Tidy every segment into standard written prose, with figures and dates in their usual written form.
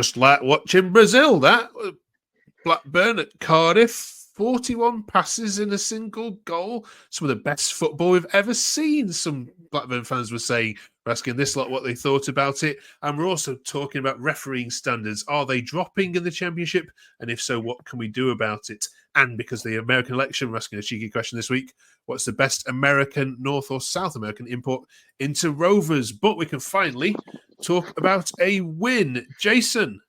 Just like watching Brazil, that Blackburn at Cardiff, 41 passes in a single goal. Some of the best football we've ever seen. Some Blackburn fans were saying, we're asking this lot what they thought about it. And we're also talking about refereeing standards. Are they dropping in the Championship? And if so, what can we do about it? And because the American election, we're asking a cheeky question this week. What's the best American, North or South American import into Rovers? But we can finally talk about a win. Jason,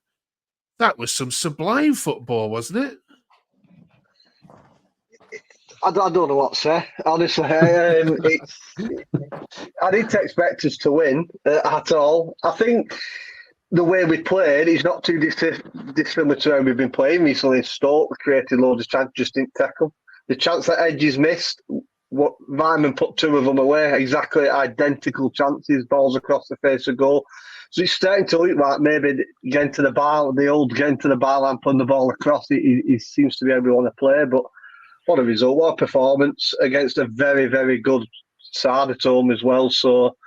that was some sublime football, wasn't it? I don't know what to say, honestly. I didn't expect us to win at all. I think the way we played is not too dissimilar to how we've been playing recently. Stoke created loads of chances, just didn't tackle. The chance that Edges missed, what Vyman put two of them away, exactly identical chances, balls across the face of goal. So it's starting to look like maybe getting to the bar, the old getting to the bar and putting the ball across. He seems to be able to want to play, but what a result, what a performance against a very, very good side at home as well. So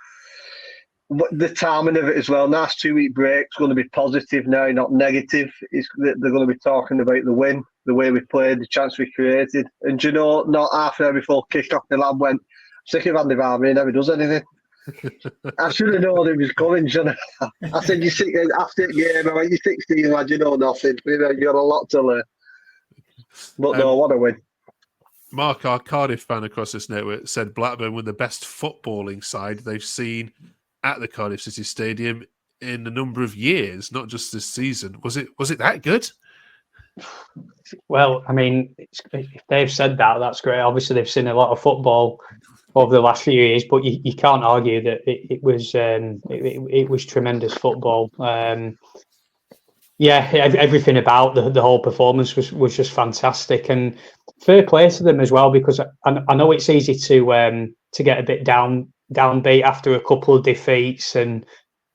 the timing of it as well, nice 2-week break, it's going to be positive now, not negative. They're going to be talking about the win, the way we played, the chance we created. And you know, not half an hour before kick-off, the lad went, sick of Andy Vardy, he never does anything. I should have known he was coming, shouldn't I? I said, after the game, I went, you're 16, lad, you know nothing. You've got a lot to learn. But no, what a win. Mark, our Cardiff fan across this network, said Blackburn were the best footballing side they've seen at the Cardiff City Stadium in a number of years, not just this season. Was it that good? Well, I mean, if they've said that, that's great. Obviously, they've seen a lot of football over the last few years, but you can't argue that it was tremendous football. Everything about the whole performance was just fantastic, and fair play to them as well, because I know it's easy to get a bit downbeat after a couple of defeats, and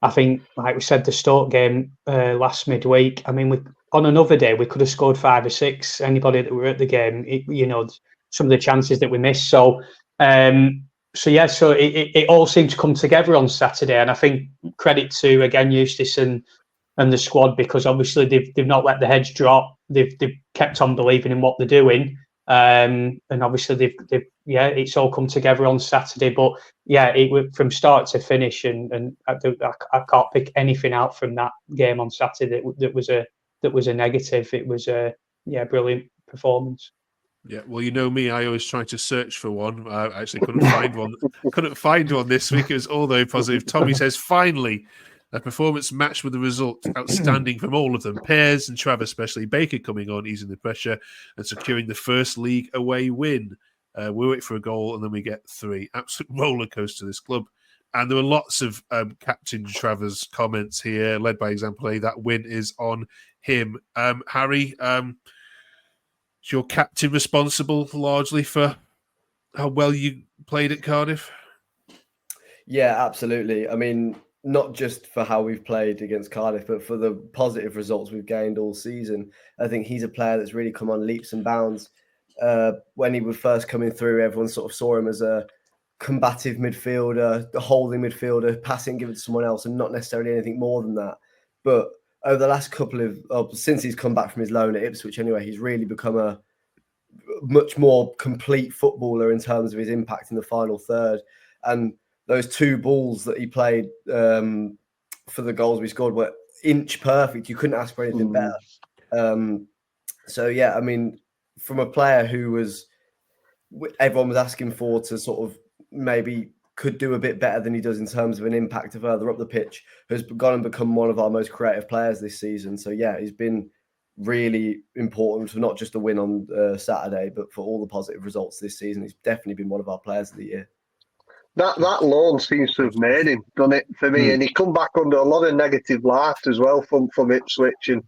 I think, like we said, the Stoke game last midweek. I mean, on another day we could have scored 5 or 6. Anybody that were at the game, some of the chances that we missed. So it all seemed to come together on Saturday, and I think credit to again Eustace and the squad, because obviously they've not let the heads drop. They've kept on believing in what they're doing, and obviously it's all come together on Saturday. But it went from start to finish, and I can't pick anything out from that game on Saturday that was a negative. It was a brilliant performance. Yeah, well, you know me, I always try to search for one. I actually couldn't find one. Couldn't find one this week. It was all very positive. Tommy says, finally, a performance matched with the result. Outstanding from all of them. Pears and Trav especially. Baker coming on, easing the pressure and securing the first league away win. We wait for a goal and then we get 3. Absolute roller coaster, this club. And there were lots of Captain Trevor's comments here, led by Example A. That win is on him. Harry, is your captain responsible largely for how well you played at Cardiff? Yeah, absolutely. I mean, not just for how we've played against Cardiff, but for the positive results we've gained all season. I think he's a player that's really come on leaps and bounds. When he was first coming through, everyone sort of saw him as a combative midfielder, a holding midfielder, passing, giving to someone else, and not necessarily anything more than that. But over the last couple of since he's come back from his loan at Ipswich anyway, he's really become a much more complete footballer in terms of his impact in the final third. And those 2 balls that he played for the goals we scored were inch perfect. You couldn't ask for anything better. I mean, from a player who everyone was asking for to sort of maybe could do a bit better than he does in terms of an impact further up the pitch, has gone and become one of our most creative players this season. So he's been really important for not just a win on Saturday, but for all the positive results this season. He's definitely been one of our players of the year. That loan seems to have made him, done it for me. And he come back under a lot of negative light as well from Ipswich, and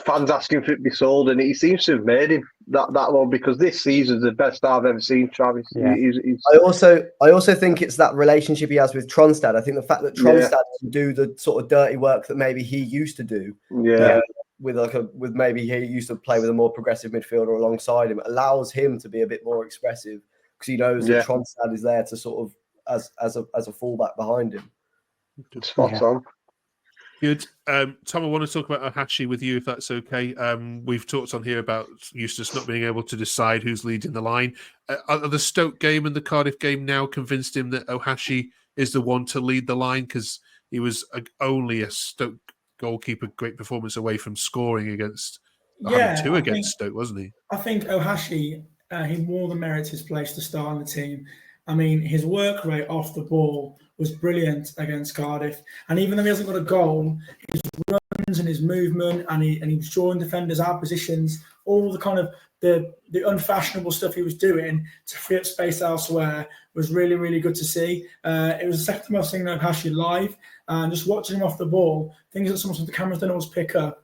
fans asking for it to be sold, and he seems to have made him that loan, because this season's the best I've ever seen, Travis. Yeah. I also think it's that relationship he has with Tronstad. I think the fact that Tronstad can do the sort of dirty work that maybe he used to do, with maybe he used to play with a more progressive midfielder alongside him, allows him to be a bit more expressive, because he knows that Tronstad is there to sort of as a fullback behind him. Spot on. Good. Tom, I want to talk about Ohashi with you, if that's okay. We've talked on here about Eustace not being able to decide who's leading the line. Are the Stoke game and the Cardiff game now convinced him that Ohashi is the one to lead the line? Because he was only a Stoke goalkeeper, great performance away from scoring against having two against Stoke, wasn't he? I think Ohashi, he more than merits his place to start on the team. I mean, his work rate off the ball was brilliant against Cardiff. And even though he hasn't got a goal, his runs and his movement and he was drawing defenders out of positions, all the kind of the unfashionable stuff he was doing to free up space elsewhere was really, really good to see. It was the second time I've seen Ohashi live, and just watching him off the ball, things that sometimes the cameras don't always pick up.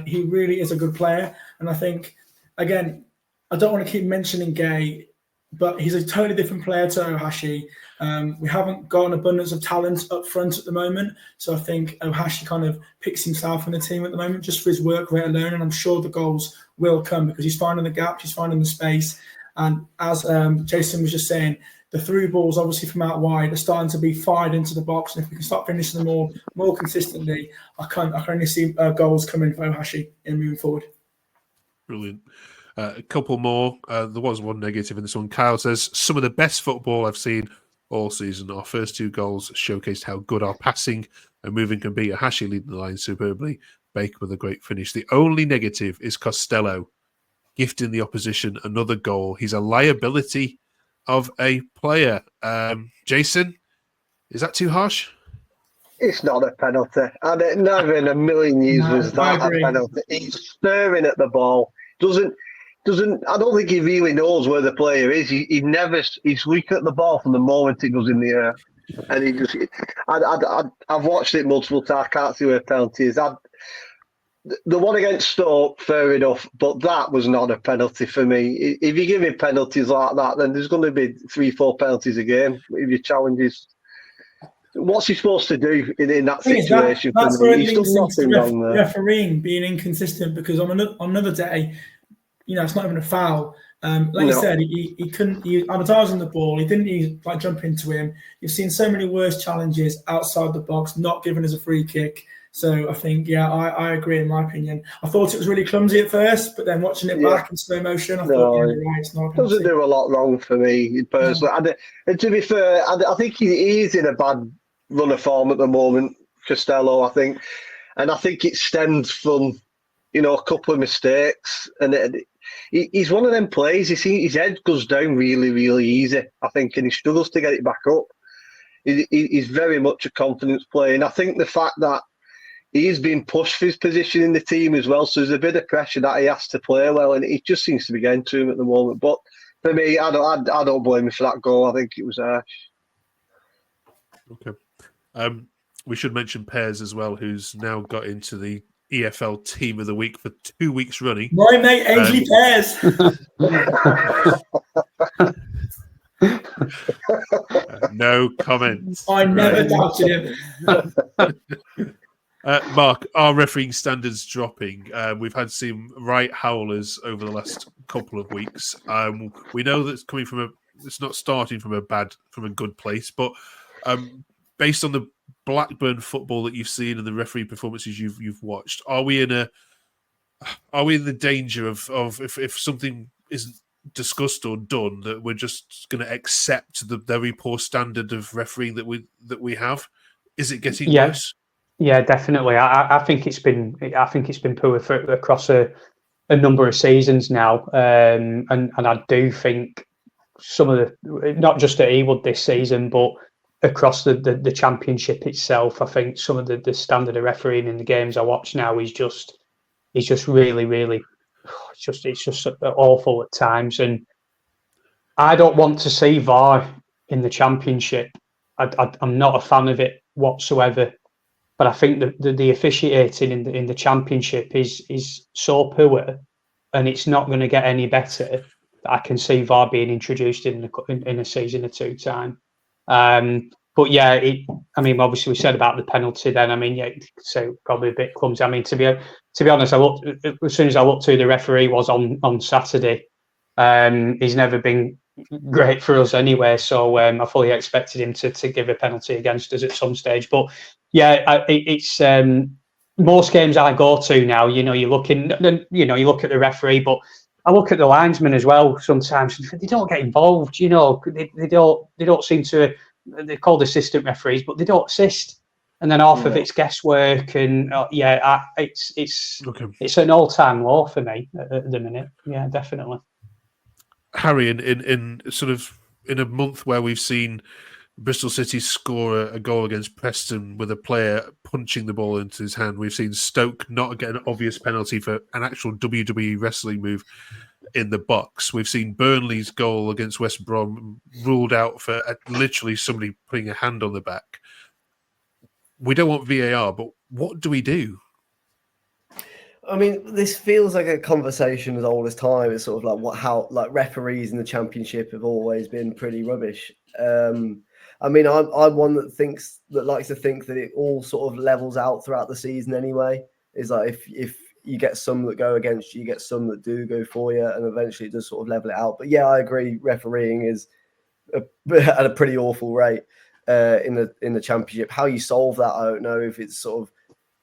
He really is a good player. And I think, again, I don't want to keep mentioning Gay, but he's a totally different player to Ohashi. We haven't got an abundance of talent up front at the moment. So I think Ohashi kind of picks himself in the team at the moment just for his work rate alone. And I'm sure the goals will come because he's finding the gaps, he's finding the space. And as Jason was just saying, the through balls, obviously from out wide, are starting to be fired into the box. And if we can start finishing them more consistently, I can only see goals coming for Ohashi in moving forward. Brilliant. A couple more. There was one negative in this one. Kyle says, some of the best football I've seen all season. Our first two goals showcased how good our passing and moving can be. Ohashi leading the line superbly. Baker with a great finish. The only negative is Costello gifting the opposition another goal. He's a liability of a player. Jason, is that too harsh? It's not a penalty. And never in a million years was that a penalty. He's staring at the ball. Doesn't. I don't think he really knows where the player is. He's looking at the ball from the moment it goes in the air, and he just. I've watched it multiple times. I can't see where the penalty is. The one against Stoke, fair enough, but that was not a penalty for me. If you give him penalties like that, then there's going to be 3-4 penalties a game if your challenges. What's he supposed to do in that situation? That's where it links into refereeing being inconsistent, because on another day, it's not even a foul. You said, he couldn't. He had his eyes on the ball. He didn't jump into him. You've seen so many worse challenges outside the box, not given as a free kick. So I think, I agree. In my opinion, I thought it was really clumsy at first, but then watching it back in slow motion, I thought, you're right. It's not. Doesn't do a lot wrong for me personally. And to be fair, I think he is in a bad run of form at the moment, Costello. I think, and I think it stems from a couple of mistakes, and he's one of them players. You see, his head goes down really, really easy, I think, and he struggles to get it back up. He's very much a confidence player, and I think the fact that he's been pushed for his position in the team as well, so there's a bit of pressure that he has to play well, and it just seems to be getting to him at the moment. But for me, I don't blame him for that goal. I think it was harsh. Okay. We should mention Pears as well, who's now got into the EFL Team of the Week for 2 weeks running. My mate, Ainsley Pears. No comments. I never doubted him. Mark, are refereeing standards dropping? We've had some right howlers over the last couple of weeks. We know that it's not starting from a good place, but based on the Blackburn football that you've seen and the referee performances you've watched, are we in the danger of if something isn't discussed or done, that we're just going to accept the very poor standard of refereeing that we have? Is it getting worse? Yeah, definitely. I think it's been poor across a number of seasons now, and I do think some of the, not just at Ewood this season, but across the championship itself, I think some of the standard of refereeing in the games I watch now is just really, really, it's just awful at times, and I don't want to see VAR in the championship. I'm not a fan of it whatsoever. But I think the officiating in the championship is so poor, and it's not going to get any better, that I can see VAR being introduced in a season or two time. But yeah, obviously we said about the penalty. Then so probably a bit clumsy. To be honest, as soon as I looked who the referee was on Saturday, he's never been great for us anyway. So I fully expected him to give a penalty against us at some stage. But It's most games I go to now. You know, you look at the referee, but I look at the linesmen as well. Sometimes they don't get involved. You know, they don't seem to. They're called assistant referees, but they don't assist. And then half of it's guesswork, and it's an all-time low for me at the minute. Yeah, definitely. Harry, in sort of in a month where we've seen Bristol City score a goal against Preston with a player punching the ball into his hand, we've seen Stoke not get an obvious penalty for an actual WWE wrestling move in the box. We've seen Burnley's goal against West Brom ruled out for literally somebody putting a hand on the back. We don't want VAR, but what do we do? I mean, this feels like a conversation as old as time. It's sort of like how referees in the Championship have always been pretty rubbish. I mean, I'm one that likes to think that it all sort of levels out throughout the season anyway. Is like if you get some that go against you, you get some that do go for you, and eventually it does sort of level it out. But yeah, I agree. Refereeing is at a pretty awful rate in the Championship. How you solve that, I don't know. If it's sort of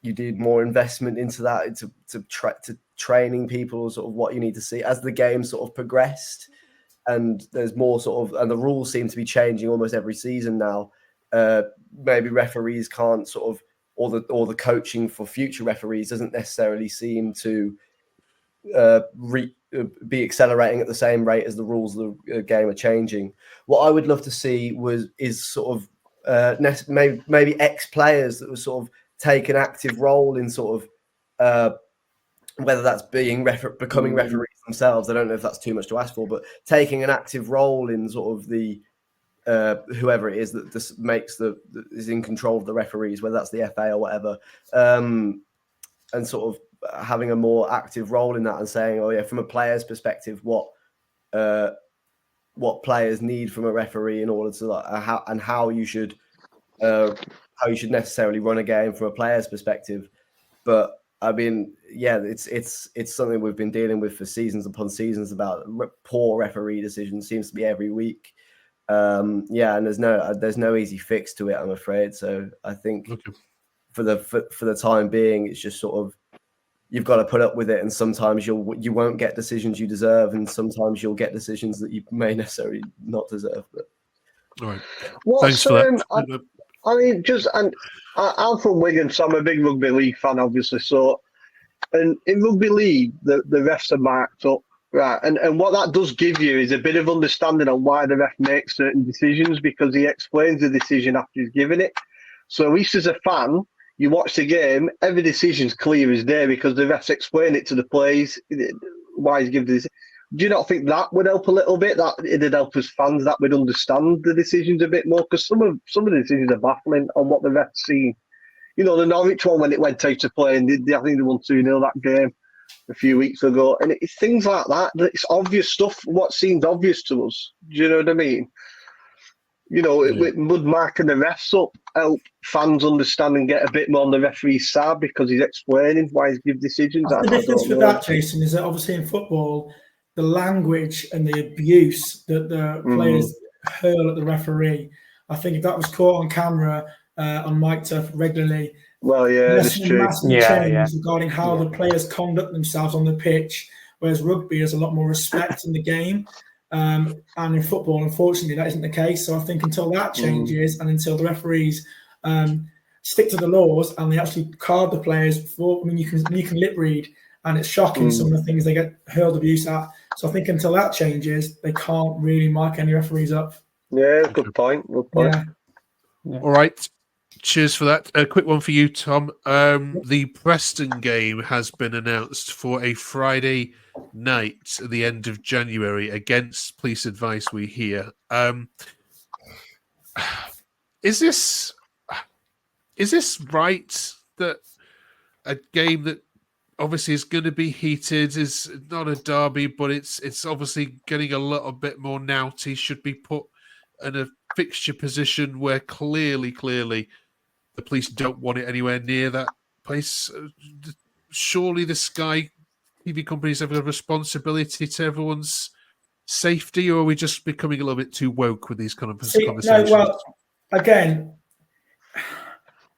you did more investment into that, to training people, or sort of what you need to see as the game sort of progressed, and there's more sort of, and the rules seem to be changing almost every season now. Maybe referees can't sort of, or the coaching for future referees doesn't necessarily seem to be accelerating at the same rate as the rules of the game are changing. What I would love to see is sort of maybe ex-players that were sort of take an active role in sort of whether that's becoming referees themselves. I don't know if that's too much to ask for, but taking an active role in sort of the whoever it is that just is in control of the referees, whether that's the FA or whatever, and sort of having a more active role in that, and saying, oh yeah, from a player's perspective, what players need from a referee in order to how you should necessarily run a game from a player's perspective. But I mean, yeah, it's something we've been dealing with for seasons upon seasons about poor referee decisions. Seems to be every week. And there's no easy fix to it, I'm afraid. So I think for the time being, it's just sort of, you've got to put up with it, and sometimes you won't get decisions you deserve, and sometimes you'll get decisions that you may necessarily not deserve. But all right, thanks for that. I mean, I'm from Wigan, so I'm a big rugby league fan, obviously. So, and in rugby league, the refs are marked up, right? And what that does give you is a bit of understanding on why the ref makes certain decisions, because he explains the decision after he's given it. So at least as a fan, you watch the game, every decision's clear as day because the refs explain it to the players why he's given this. Do you not think that would help a little bit? That it'd help us fans, that we'd understand the decisions a bit more, because some of the decisions are baffling on what the refs seen. You know, the Norwich one when it went out to play, and I think they won 2-0 that game a few weeks ago, and it's things like that. It's obvious stuff. What seems obvious to us. Do you know what I mean? You know, with Mud marking the refs up, help fans understand and get a bit more on the referee's side because he's explaining why he's giving decisions. The difference with that, Jason, is that obviously in football, the language and the abuse that the players hurl at the referee, I think if that was caught on camera on mic turf regularly, well, yeah, that's true. Change regarding how the players conduct themselves on the pitch, whereas rugby has a lot more respect in the game. And in football, unfortunately, that isn't the case. So I think until that changes and until the referees stick to the laws and they actually card the players for, I mean, you can lip read, and it's shocking some of the things they get hurled abuse at. So I think until that changes, they can't really mark any referees up. Yeah, good point. Yeah. All right. Cheers for that. A quick one for you, Tom. The Preston game has been announced for a Friday night at the end of January against police advice, we hear. Is this right that a game that obviously is going to be heated, is not a derby, but it's obviously getting a little bit more naughty, should be put in a fixture position where clearly the police don't want it anywhere near that place? Surely the Sky TV companies have a responsibility to everyone's safety, or are we just becoming a little bit too woke with these kind of conversations? No, well, again,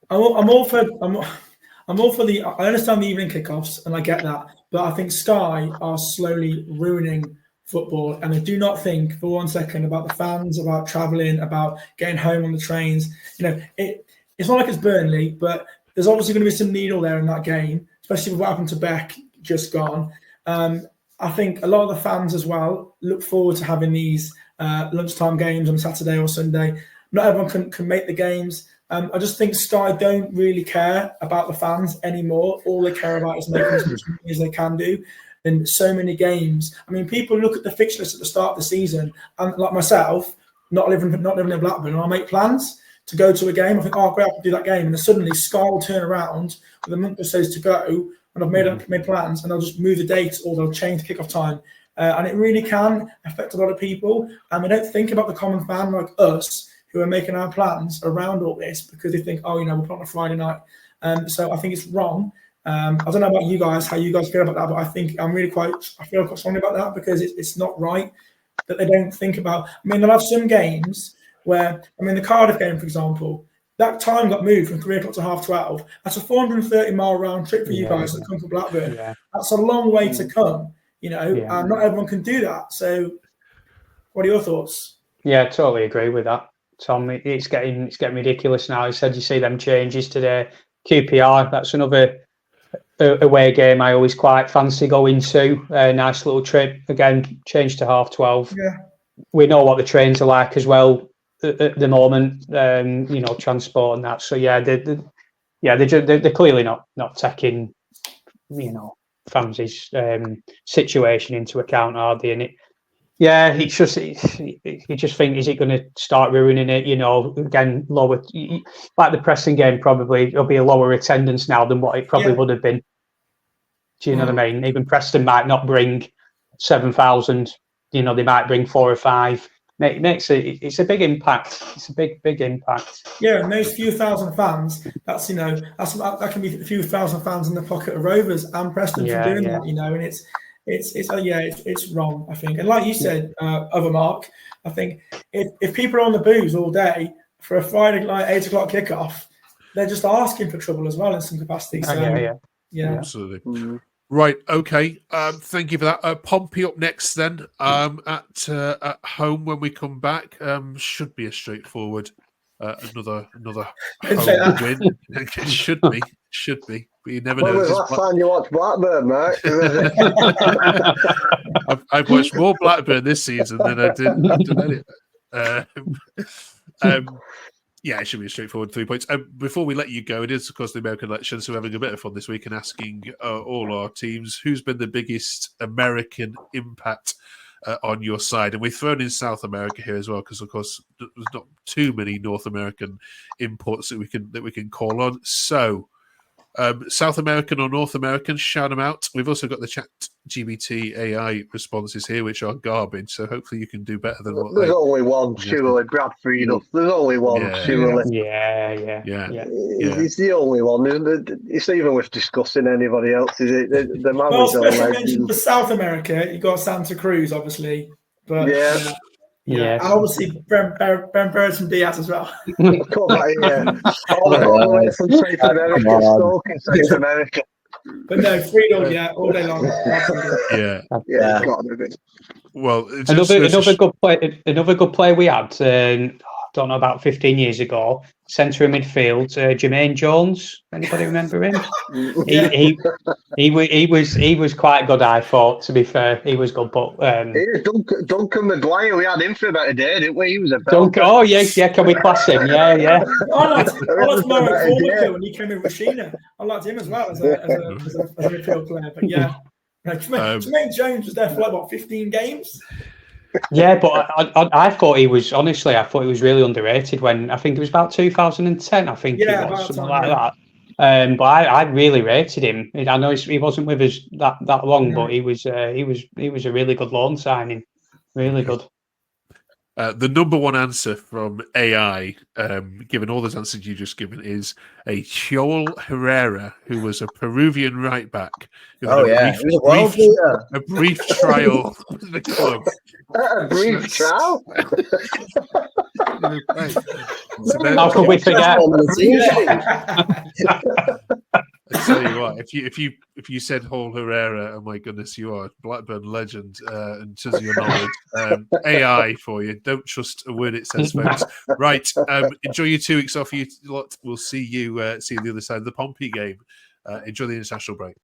I'm all for the. I understand the evening kickoffs, and I get that, but I think Sky are slowly ruining football, and they do not think for 1 second about the fans, about travelling, about getting home on the trains. It's not like it's Burnley, but there's obviously going to be some needle there in that game, especially with what happened to Beck just gone. I think a lot of the fans as well look forward to having these lunchtime games on Saturday or Sunday. Not everyone can make the games. I just think Sky don't really care about the fans anymore. All they care about is making as much money as they can do. In so many games, I mean, people look at the fixture list at the start of the season, and like myself, not living in Blackburn, and I make plans to go to a game. I think, oh, great, I can do that game, and then suddenly Sky will turn around with a month or so to go, and I've made plans, and they'll just move the date or they'll change the kickoff time, and it really can affect a lot of people, and they don't think about the common fan like us who are making our plans around all this because they think, oh, we're playing on a Friday night, so I think it's wrong. I don't know about you guys, how you guys feel about that, but I think I feel quite strongly about that because it's not right that they don't think about. I mean, they'll have some games where, the Cardiff game, for example, that time got moved from 3 o'clock to 12:30. That's a 430-mile round trip for you guys to come to Blackburn. Yeah. That's a long way to come, and not everyone can do that. So, what are your thoughts? Yeah, I totally agree with that, Tom. It's getting ridiculous now. I said you see them changes today. QPR, that's another away game I always quite fancy going to. A nice little trip. Again, change to 12:30. Yeah. We know what the trains are like as well at the moment. Transport and that. So yeah, they're clearly not taking fans' situation into account, are they? And it's just you just think, is it going to start ruining it? Again, lower, like the Preston game, probably it'll be a lower attendance now than what it probably would have been. Do you know what I mean? Even Preston might not bring 7,000. They might bring 4 or 5. It's a big impact. It's a big impact. Yeah, and those few thousand fans, that can be a few thousand fans in the pocket of Rovers and Preston for doing that. And it's wrong, I think. And like you said, other Mark, I think if people are on the booze all day for a Friday night 8 o'clock kickoff, they're just asking for trouble as well in some capacity. So yeah, absolutely. Mm-hmm. Right, okay. Thank you for that. Pompey up next then. At home when we come back. Should be a straightforward another home win. It should be. But you never know. When was the last time you watched Blackburn, mate? I've watched more Blackburn this season than I did any. Yeah, it should be a straightforward 3 points. Before we let you go, it is, of course, the American elections, so we're having a bit of fun this week and asking all our teams who's been the biggest American impact on your side. And we've thrown in South America here as well, because, of course, there's not too many North American imports that we can call on. So, South American or North American, shout them out. We've also got the chat GBT AI responses here, which are garbage. So hopefully you can do better than what there's only one, surely. Brad Friedel. There's only one, surely. Yeah. He's the only one. It's not even worth discussing anybody else, is it? The man well, special mention for South America, you got Santa Cruz, obviously. But and obviously Ben Burton Diaz as well. All the way from South America, Stoke in South America. But no, Friedel, all day long. Well, another good play we had. Don't know, about 15 years ago, centre of midfield, Jermaine Jones. Anybody remember him? He was quite good, I thought. To be fair, he was good, but Duncan Maguire. We had him for about a day, didn't we? He was a Duncan. Oh yeah. Can we class him? Yeah. I liked Marek Formica when he came in with Sheena. I liked him as well as a midfield player. But yeah, Jermaine Jones was there for like what, 15 games. Yeah, but I thought he was really underrated when I think it was about 2010. I think it was something like that. But I really rated him. I know he wasn't with us that long, but he was a really good loan signing. Really good. The number one answer from AI, given all those answers you just given, is a Joel Herrera, who was a Peruvian right back. Who had He was a world beater. a brief trial with the club. A brief trial. How could we forget? I tell you what, if you said Hall Herrera, oh my goodness, you are a Blackburn legend, and to your knowledge, AI for you. Don't trust a word it says, folks. Right, enjoy your 2 weeks off, you lot. We'll see you the other side of the Pompey game. Enjoy the international break.